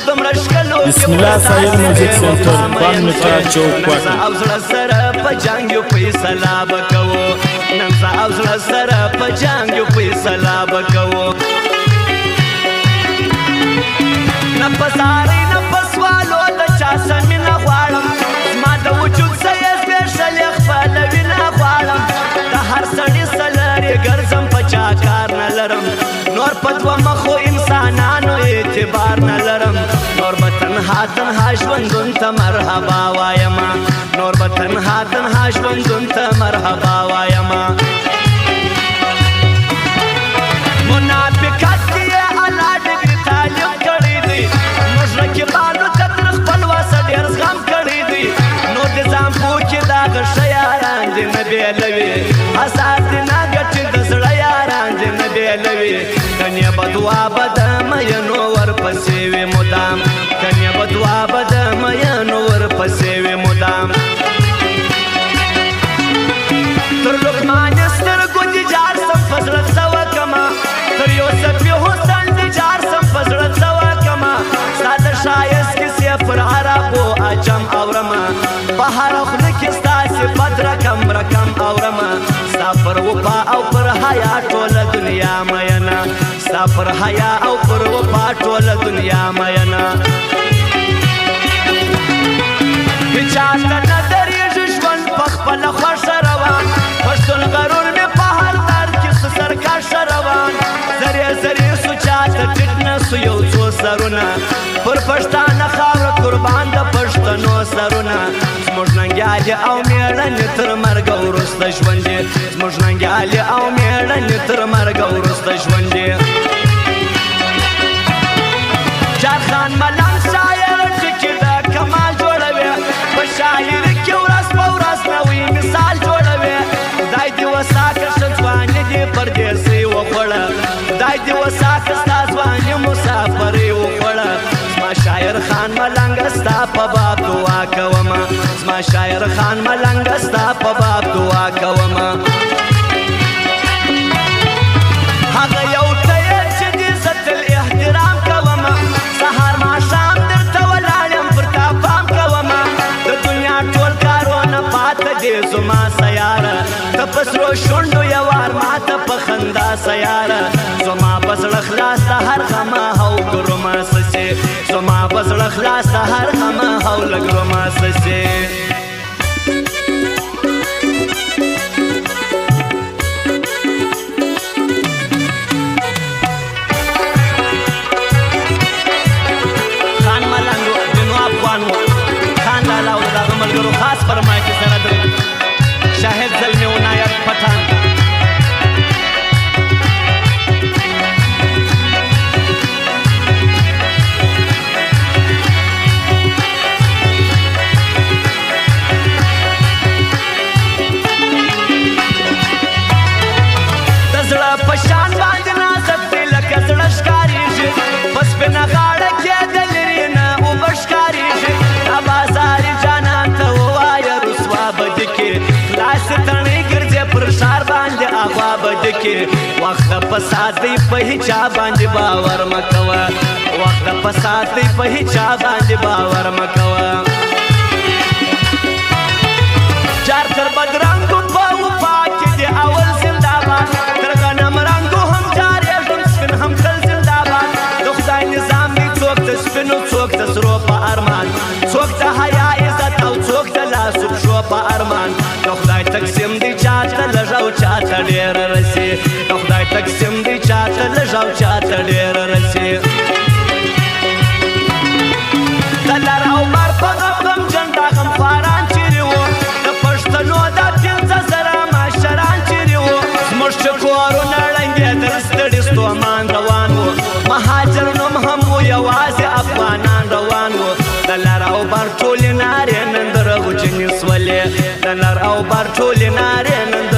بسم الله ساحل میوزیک سنټر بان میټا چوک کوټه او زړه سره په جنگ یو فیصله وکړو نن زه او زړه سره په جنگ یو فیصله وکړو نفساری نفسوالو د چا سمینه غواړم زما د وجود سیز بېشلې خپل وینه غواړم د هر سړي سلرې ګرځم په چا کار نه لرم نور په دوه مخو انسانانو اعتبار نه لرم نور به تنها ژوندون ته مرحبا وایما نور به تنها ژوندون ته مرحبا وایما منافقت یې الله ډېر تعلیم کړی دی موږ رقیبانو ته تر خپل وسه ډېر زغم کړی دی نو د ځان پوکې دغه ښه یاران دې نه بېلوي حساد دې نه ګټي د زړه یاران دې نه بېلوي کنې به دعا به د مینو ورپسې وي مدام کنې به دعا به د مینو ورپسې وي مدام تر لقمان سترګو دې جار سم په زړه څه وکړمه تر یوسف حسن دې جار سم په زړه څه وکړمه ستا د ښایست کیسې پر عربو عجم اورمه په هره خوله کې ستا صفت رقم رقم اورمه ستا پر وفا او پر حیا ټوله دنیا مینه ستا پر حیا او پر وفا ټوله دنیا مینه هیچا ته نه درېږي ژوند په خپله خوښه روان پښتون غرور مې په هر در کې ښه سرکشه روان زرې زرې سو چاته ټیټ نه سو یو څو سرونه پر پښتانه خاوره قربان د پښتنو سرونه زموږ ننګیالې او مېړنې تر مرګه وروسته ژوند دي زموږ ننګیالې او مېړنې تر مرګه وروسته ژوند دي جارخان ملنګ شاعر ټکي د کمال جوړوي په شاعري کې ورځ په ورځ نوی مثال جوړوي خدای دې وساکه ښه ځواني دې پردیسۍ وخوړه خدای دې وساکه ستا ځواني مسافرۍ وخوړه زما شاعر خان ملنګه ستا په باب دعا کومه زما شاعر خان ملنګه ستا په باب دعا کومه هغه یو ته یې چې دې زه تل احترام کومه سهار ماښام درته ولاړ یم پر تا پام کومه د دنیا ټول کارونه پاته دې زما سیاره ته په سرو شونډو یو وار ماته په خندا سیاره زما په زړه خلاص د هر غمه هو ګرومه سسې زما په زړه خلاص د هر غمه هو لګرومه سسې خاص فرمائے کہ سرد شاہد زلمی عنایت پٹھان دزڑا پشان باندنا سکتے لکه زڑا شکاریشی بس پہ نغاڑا کیا دلرینا او بشکاریشی آبازاری جانان تا ووایا رسوا بدکی لاس تنی گرزے پر شار باندے آغوا بدکی وقت پسات دی پہچا باندے باور مکوا وقت پسات دی پہچا باندے باور مکوا چار تر بدرنگو باو پاکی دی اول زندابان تر غنم رنگو هم جاری ژوند سپین هم تل زندابان د خدای نظام دی څوک د سپینو څوک د سرو په ارمان څوک د حیا عزت او څوک د لاسو پښو په ارمان د خدای تقسیم دی چاته لږ او چاته ډېر رسي د خدای تقسیم دی چاته لږ او چاته ډېر رسي د لر او بر په غم جنډا غمخواران چیرې وو د پښتنو دا پنځه زره مشران چیرې وو زموږ ټکورونه ړنګېدل ستړي ستومان روان وو مهاجر نوم هم و یوازې افغانان روان وو د لر او بر ټولې نارې نن د رغو جنې سولې د لر او بر ټولې نارې نن د